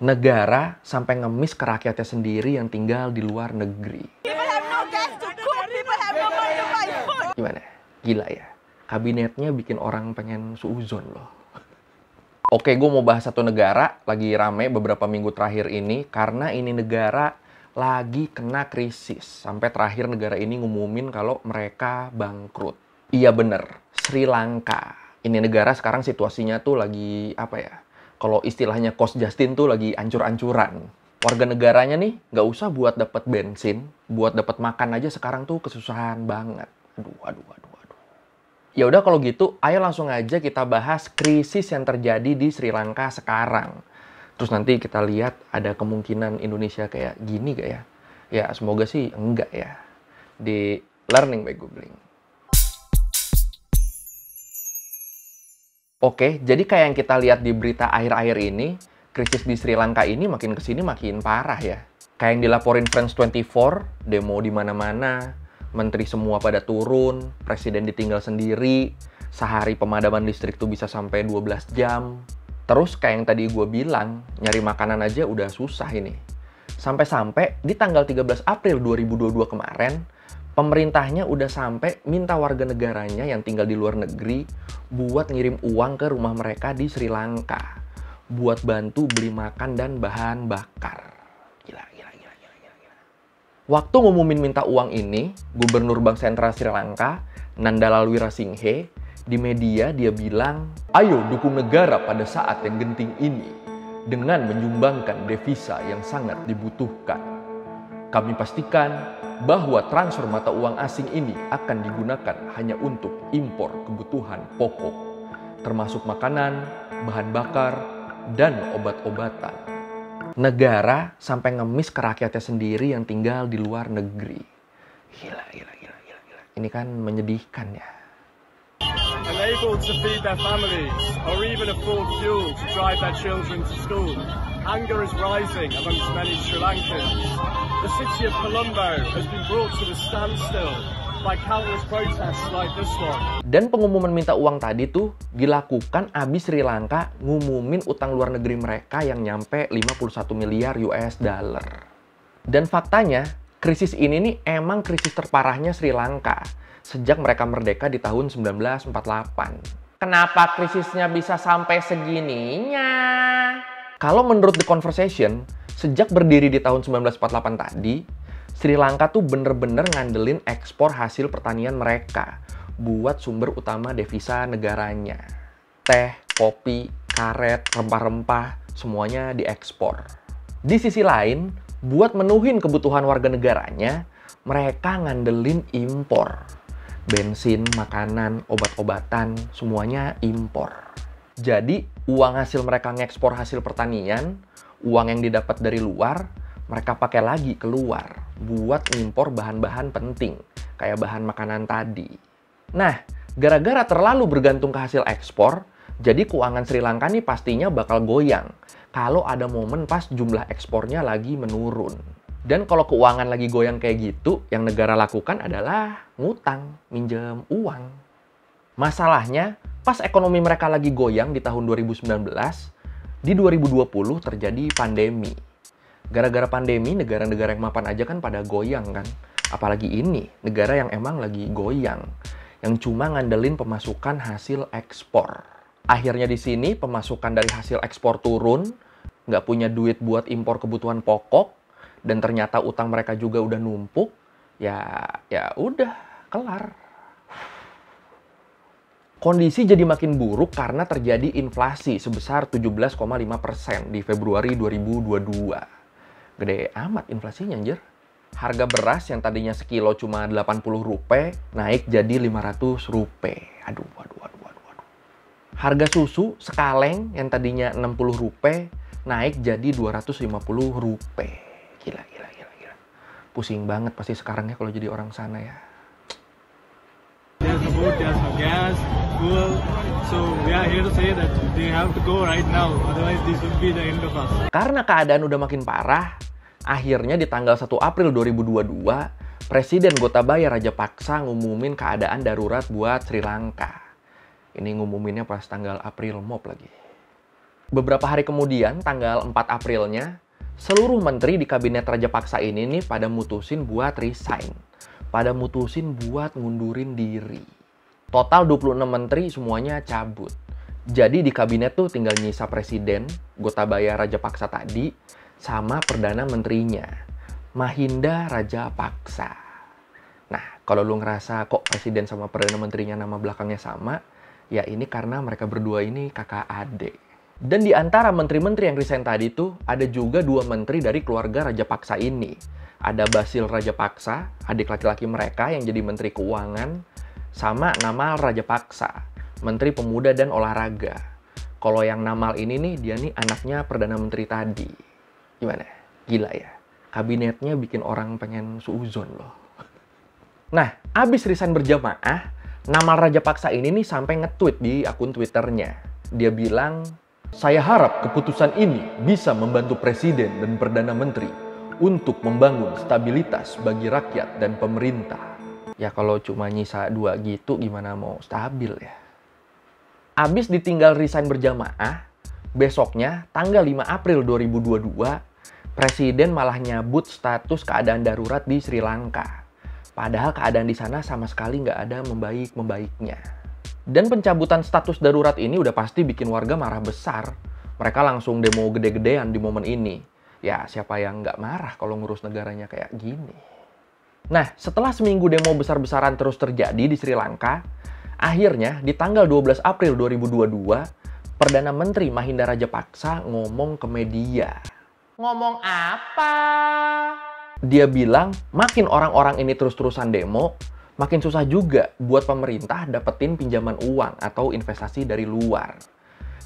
Negara sampai ngemis ke rakyatnya sendiri yang tinggal di luar negeri. Gimana? Gila ya? Kabinetnya bikin orang pengen suuzon loh. Oke, gue mau bahas satu negara lagi rame beberapa minggu terakhir ini karena ini negara lagi kena krisis. Sampai terakhir negara ini ngumumin kalau mereka bangkrut. Iya bener, Sri Lanka. Ini negara sekarang situasinya tuh lagi apa ya? Kalau istilahnya Coach Justin tuh lagi ancur-ancuran. Warga negaranya nih nggak usah buat dapat bensin, buat dapat makan aja sekarang tuh kesusahan banget. Aduh. Ya udah kalau gitu, ayo langsung aja kita bahas krisis yang terjadi di Sri Lanka sekarang. Terus nanti kita lihat ada kemungkinan Indonesia kayak gini gak ya? Ya semoga sih enggak ya. Di Learning by Googling. Oke, jadi kayak yang kita lihat di berita akhir-akhir ini, krisis di Sri Lanka ini makin kesini makin parah ya. Kayak yang dilaporin France 24, demo di mana-mana, menteri semua pada turun, presiden ditinggal sendiri, sehari pemadaman listrik tuh bisa sampai 12 jam. Terus kayak yang tadi gue bilang, nyari makanan aja udah susah ini. Sampai-sampai di tanggal 13 April 2022 kemarin, pemerintahnya udah sampai minta warga negaranya yang tinggal di luar negeri buat ngirim uang ke rumah mereka di Sri Lanka. Buat bantu beli makan dan bahan bakar. Gila. Waktu ngumumin minta uang ini, Gubernur Bank Sentral Sri Lanka, Nandalal Wirasinghe, di media dia bilang, ayo dukung negara pada saat yang genting ini dengan menyumbangkan devisa yang sangat dibutuhkan. Kami pastikan bahwa transfer mata uang asing ini akan digunakan hanya untuk impor kebutuhan pokok, termasuk makanan, bahan bakar, dan obat-obatan. Negara sampai ngemis ke rakyatnya sendiri yang tinggal di luar negeri. Gila. Ini kan menyedihkan ya. Unable to feed their families or even afford fuel to drive their children to school. Anger is rising amongst many Sri Lankans. The city of Colombo has been brought to a standstill by countless protests like this one. Dan pengumuman minta uang tadi tuh dilakukan abis Sri Lanka ngumumin utang luar negeri mereka yang nyampe 51 miliar US dollar. Dan faktanya, krisis ini nih emang krisis terparahnya Sri Lanka sejak mereka merdeka di tahun 1948. Kenapa krisisnya bisa sampai segininya? Kalau menurut The Conversation, sejak berdiri di tahun 1948 tadi, Sri Lanka tuh bener-bener ngandelin ekspor hasil pertanian mereka buat sumber utama devisa negaranya. Teh, kopi, karet, rempah-rempah, semuanya diekspor. Di sisi lain, buat menuhin kebutuhan warga negaranya, mereka ngandelin impor. Bensin, makanan, obat-obatan, semuanya impor. Jadi, uang hasil mereka ngekspor hasil pertanian, uang yang didapat dari luar, mereka pakai lagi keluar buat ngimpor bahan-bahan penting, kayak bahan makanan tadi. Nah, gara-gara terlalu bergantung ke hasil ekspor, jadi keuangan Sri Lanka nih pastinya bakal goyang kalau ada momen pas jumlah ekspornya lagi menurun. Dan kalau keuangan lagi goyang kayak gitu, yang negara lakukan adalah ngutang, minjem uang. Masalahnya, pas ekonomi mereka lagi goyang di tahun 2019, di 2020 terjadi pandemi. Gara-gara pandemi, negara-negara yang mapan aja kan pada goyang kan. Apalagi ini, negara yang emang lagi goyang. Yang cuma ngandelin pemasukan hasil ekspor. Akhirnya di sini, pemasukan dari hasil ekspor turun, nggak punya duit buat impor kebutuhan pokok, dan ternyata utang mereka juga udah numpuk, ya udah, kelar. Kondisi jadi makin buruk karena terjadi inflasi sebesar 17,5% di Februari 2022. Gede amat inflasinya anjir. Harga beras yang tadinya sekilo cuma 80 rupiah naik jadi 500 rupiah. Aduh. Harga susu sekaleng yang tadinya 60 rupiah naik jadi 250 rupiah. Gila. Pusing banget pasti sekarang ya kalau jadi orang sana ya. There's no food, there's no gas, fuel. So we are here to say that they have to go right now. Otherwise this will be the end of us. Karena keadaan udah makin parah, akhirnya di tanggal 1 April 2022, Presiden Gotabaya Rajapaksa ngumumin keadaan darurat buat Sri Lanka. Ini ngumuminnya pas tanggal April Mop lagi. beberapa hari kemudian, tanggal 4 Aprilnya, seluruh menteri di kabinet Rajapaksa ini nih pada mutusin buat resign. Pada mutusin buat ngundurin diri. Total 26 menteri semuanya cabut. Jadi di kabinet tuh tinggal nyisa presiden, Gotabaya Rajapaksa tadi, sama Perdana Menterinya, Mahinda Rajapaksa. Nah, kalau lu ngerasa kok presiden sama Perdana Menterinya nama belakangnya sama, ya ini karena mereka berdua ini kakak adik. Dan di antara menteri-menteri yang resign tadi tuh, ada juga 2 menteri dari keluarga Rajapaksa ini. Ada Basil Rajapaksa, adik laki-laki mereka yang jadi menteri keuangan, sama Namal Rajapaksa, menteri pemuda dan olahraga. Kalau yang Namal ini nih, dia nih anaknya Perdana Menteri tadi. Gimana? Gila ya? Kabinetnya bikin orang pengen suuzon loh. Nah, abis resign berjamaah, Namal Rajapaksa ini nih sampai nge-tweet di akun Twitternya. Dia bilang, "Saya harap keputusan ini bisa membantu Presiden dan Perdana Menteri untuk membangun stabilitas bagi rakyat dan pemerintah." Ya kalau cuma nyisa 2 gitu gimana mau stabil ya. Abis ditinggal resign berjamaah, besoknya tanggal 5 April 2022, Presiden malah nyabut status keadaan darurat di Sri Lanka. Padahal keadaan di sana sama sekali nggak ada membaik-membaiknya. Dan pencabutan status darurat ini udah pasti bikin warga marah besar. Mereka langsung demo gede-gedean di momen ini. Ya, siapa yang nggak marah kalau ngurus negaranya kayak gini? Nah, setelah seminggu demo besar-besaran terus terjadi di Sri Lanka, akhirnya di tanggal 12 April 2022, Perdana Menteri Mahinda Rajapaksa ngomong ke media. Ngomong apa? Dia bilang, makin orang-orang ini terus-terusan demo, makin susah juga buat pemerintah dapetin pinjaman uang atau investasi dari luar.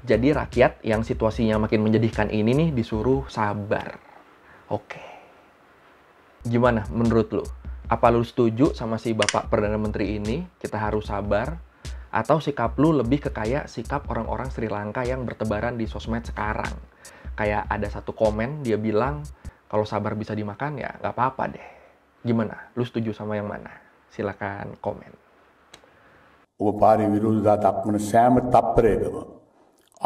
Jadi rakyat yang situasinya makin menjadikan ini nih disuruh sabar. Oke. Gimana menurut lu? Apa lu setuju sama si Bapak Perdana Menteri ini, kita harus sabar? Atau sikap lu lebih ke kayak sikap orang-orang Sri Lanka yang bertebaran di sosmed sekarang? Kayak ada satu komen, dia bilang, kalau sabar bisa dimakan ya nggak apa-apa deh. Gimana? Lu setuju sama yang mana? Silakan komen. ඔබ පාරේ විරෝධතා දක්වන සෑම තප්පරයකම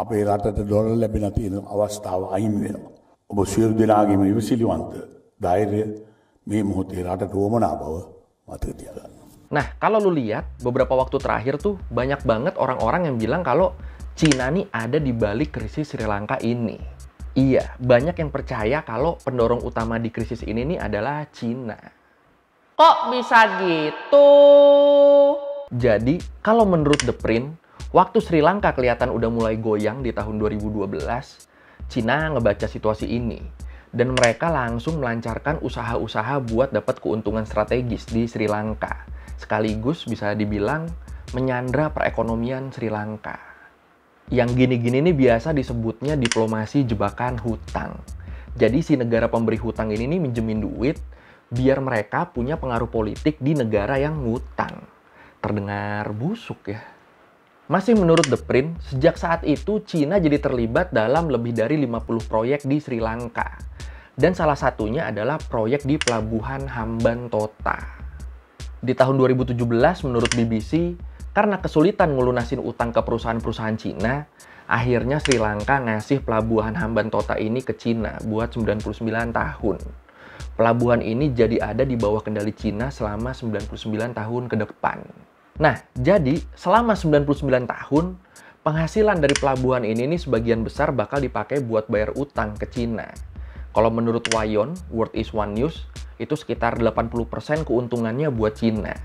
අපේ රටට ඩොලර් ලැබෙන තියෙන අවස්ථාව අහිමි වෙනවා. ඔබ සියලු දෙනාගේම ඉවසිලිවන්ත ධෛර්යය මේ මොහොතේ රටට උවමනා බව මතක තියාගන්න. Nah, kalau lu lihat beberapa waktu terakhir tuh banyak banget orang-orang yang bilang kalau Cina nih ada di balik krisis Sri Lanka ini. Iya, banyak yang percaya kalau pendorong utama di krisis ini nih adalah Cina. Kok bisa gitu? Jadi, kalau menurut The Print, waktu Sri Lanka kelihatan udah mulai goyang di tahun 2012, Cina ngebaca situasi ini. Dan mereka langsung melancarkan usaha-usaha buat dapat keuntungan strategis di Sri Lanka. Sekaligus bisa dibilang menyandra perekonomian Sri Lanka. Yang gini-gini nih biasa disebutnya diplomasi jebakan hutang. Jadi si negara pemberi hutang ini nih minjemin duit biar mereka punya pengaruh politik di negara yang ngutang. Terdengar busuk ya. Masih menurut The Print, sejak saat itu Cina jadi terlibat dalam lebih dari 50 proyek di Sri Lanka. Dan salah satunya adalah proyek di Pelabuhan Hambantota. Di tahun 2017 menurut BBC, karena kesulitan ngelunasin utang ke perusahaan-perusahaan Cina, akhirnya Sri Lanka ngasih Pelabuhan Hambantota ini ke Cina buat 99 tahun. Pelabuhan ini jadi ada di bawah kendali Cina selama 99 tahun ke depan. Nah, jadi selama 99 tahun, penghasilan dari pelabuhan ini nih sebagian besar bakal dipakai buat bayar utang ke Cina. Kalau menurut Wayon, World is One News, itu sekitar 80% keuntungannya buat Cina.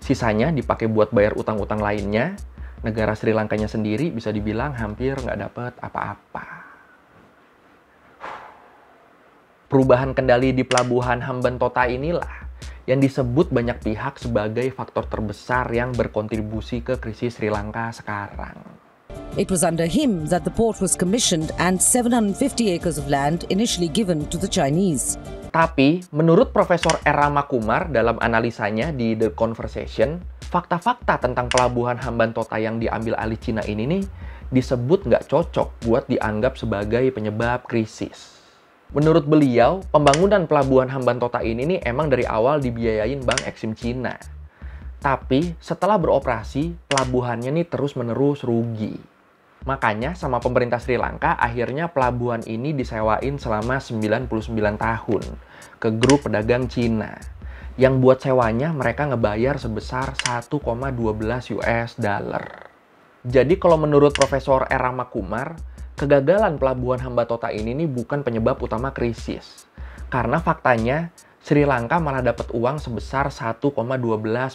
Sisanya dipakai buat bayar utang-utang lainnya. Negara Sri Lankanya sendiri bisa dibilang hampir nggak dapat apa-apa. Perubahan kendali di Pelabuhan Hambantota inilah yang disebut banyak pihak sebagai faktor terbesar yang berkontribusi ke krisis Sri Lanka sekarang. It was under him that the port was commissioned and 750 acres of land initially given to the Chinese. Tapi, menurut Profesor R. Ramakumar dalam analisanya di The Conversation, fakta-fakta tentang Pelabuhan Hambantota yang diambil alih Cina ini nih disebut nggak cocok buat dianggap sebagai penyebab krisis. Menurut beliau, pembangunan Pelabuhan Hambantota ini nih emang dari awal dibiayain Bank Eksim Cina. Tapi, setelah beroperasi, pelabuhannya nih terus-menerus rugi. Makanya sama pemerintah Sri Lanka akhirnya pelabuhan ini disewain selama 99 tahun ke grup pedagang Cina. Yang buat sewanya mereka ngebayar sebesar 1,12 US dollar. Jadi kalau menurut Profesor Rama Kumar, kegagalan pelabuhan Hambantota ini nih bukan penyebab utama krisis. Karena faktanya Sri Lanka malah dapat uang sebesar 1,12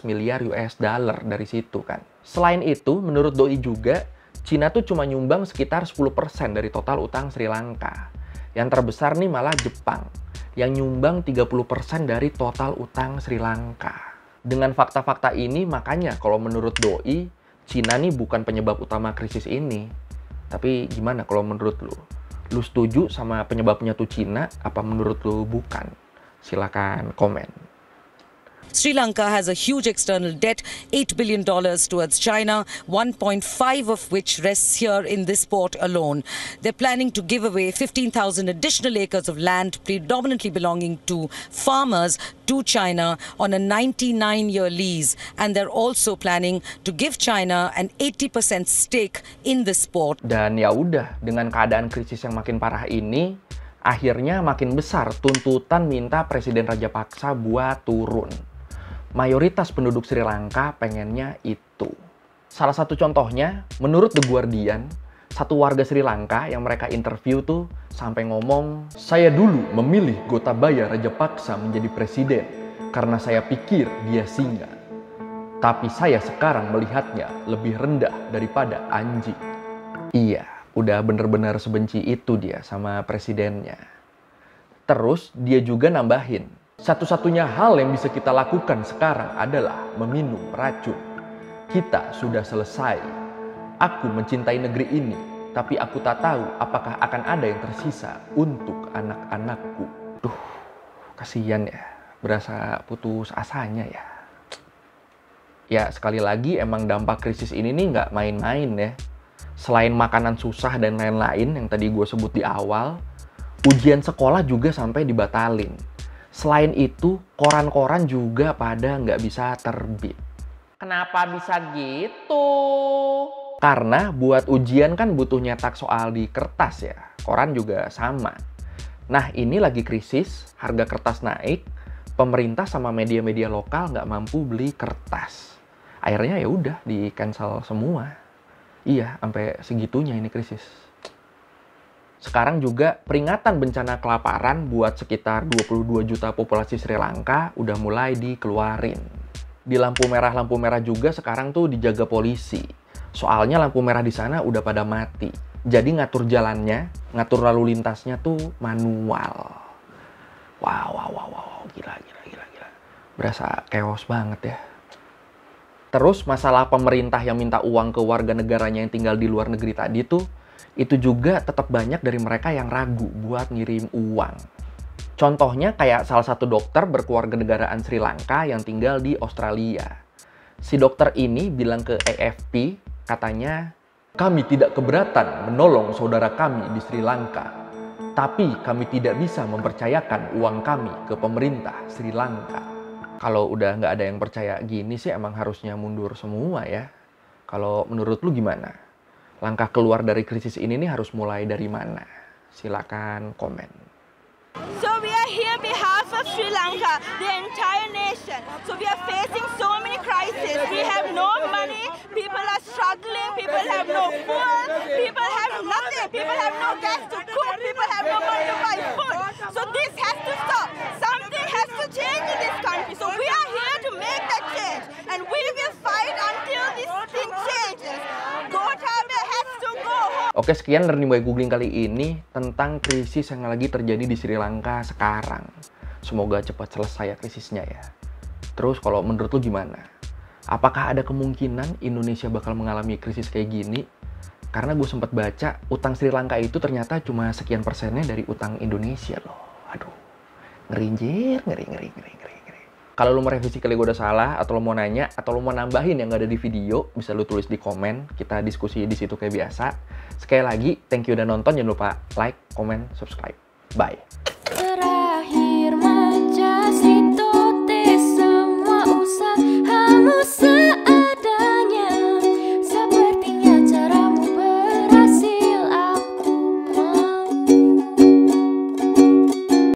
miliar US dollar dari situ kan. Selain itu, menurut Doi juga, Cina tuh cuma nyumbang sekitar 10% dari total utang Sri Lanka. Yang terbesar nih malah Jepang, yang nyumbang 30% dari total utang Sri Lanka. Dengan fakta-fakta ini, makanya kalau menurut Doi, Cina nih bukan penyebab utama krisis ini. Tapi gimana kalau menurut lu? Lu setuju sama penyebabnya tuh Cina, apa menurut lu bukan? Silakan komen. Sri Lanka has a huge external debt, $8 billion towards China, 1.5 of which rests here in this port alone. They're planning to give away 15,000 additional acres of land predominantly belonging to farmers to China on a 99-year lease. And they're also planning to give China an 80% stake in this port. Dan ya udah, dengan keadaan krisis yang makin parah ini, akhirnya makin besar tuntutan minta Presiden Rajapaksa buat turun. Mayoritas penduduk Sri Lanka pengennya itu. Salah satu contohnya, menurut The Guardian, satu warga Sri Lanka yang mereka interview tuh sampai ngomong, "Saya dulu memilih Gotabaya Rajapaksa menjadi presiden karena saya pikir dia singa. Tapi saya sekarang melihatnya lebih rendah daripada anjing." Iya, udah bener-bener sebenci itu dia sama presidennya. Terus dia juga nambahin, satu-satunya hal yang bisa kita lakukan sekarang adalah meminum racun. Kita sudah selesai. Aku mencintai negeri ini, tapi aku tak tahu apakah akan ada yang tersisa untuk anak-anakku. Duh, kasihan ya. Berasa putus asanya ya. Ya, sekali lagi emang dampak krisis ini nih nggak main-main ya. Selain makanan susah dan lain-lain yang tadi gue sebut di awal, ujian sekolah juga sampai dibatalin. Selain itu, koran-koran juga pada nggak bisa terbit. Kenapa bisa gitu? Karena buat ujian kan butuh nyetak soal di kertas ya. Koran juga sama. Nah, ini lagi krisis, harga kertas naik, pemerintah sama media-media lokal nggak mampu beli kertas. Akhirnya ya udah di-cancel semua. Iya, sampai segitunya ini krisis. Sekarang juga peringatan bencana kelaparan buat sekitar 22 juta populasi Sri Lanka udah mulai dikeluarin. Di lampu merah juga sekarang tuh dijaga polisi. Soalnya lampu merah di sana udah pada mati. Jadi ngatur jalannya, ngatur lalu lintasnya tuh manual. Wow, gila. Berasa chaos banget ya. Terus masalah pemerintah yang minta uang ke warga negaranya yang tinggal di luar negeri tadi tuh, itu juga tetap banyak dari mereka yang ragu buat ngirim uang. Contohnya kayak salah satu dokter berkewarganegaraan Sri Lanka yang tinggal di Australia. Si dokter ini bilang ke AFP, katanya, "Kami tidak keberatan menolong saudara kami di Sri Lanka, tapi kami tidak bisa mempercayakan uang kami ke pemerintah Sri Lanka." Kalau udah nggak ada yang percaya gini sih emang harusnya mundur semua ya. Kalau menurut lu gimana? Langkah keluar dari krisis ini nih harus mulai dari mana? Silakan komen. So we are here behalf of Sri Lanka, the entire nation. So we are facing so many crises. We have no money, people are struggling, people have no food, people have nothing, people have no gas to cook, people have no money to buy food. So this has to stop. Something has to change in this country. So we are here to make that change. And we will fight until this thing changes. Gotabaya has to go home. Oke, sekian Learning by Googling kali ini tentang krisis yang lagi terjadi di Sri Lanka sekarang. Semoga cepat selesai ya krisisnya ya. Terus kalau menurut lu gimana? Apakah ada kemungkinan Indonesia bakal mengalami krisis kayak gini? Karena gue sempat baca, utang Sri Lanka itu ternyata cuma sekian persennya dari utang Indonesia loh. Aduh, ngeri. Kalau lu mau revisi kali gue udah salah, atau lu mau nanya, atau lu mau nambahin yang gak ada di video, bisa lu tulis di komen. Kita diskusi di situ kayak biasa. Sekali lagi, thank you udah nonton. Jangan lupa like, comment, subscribe. Bye.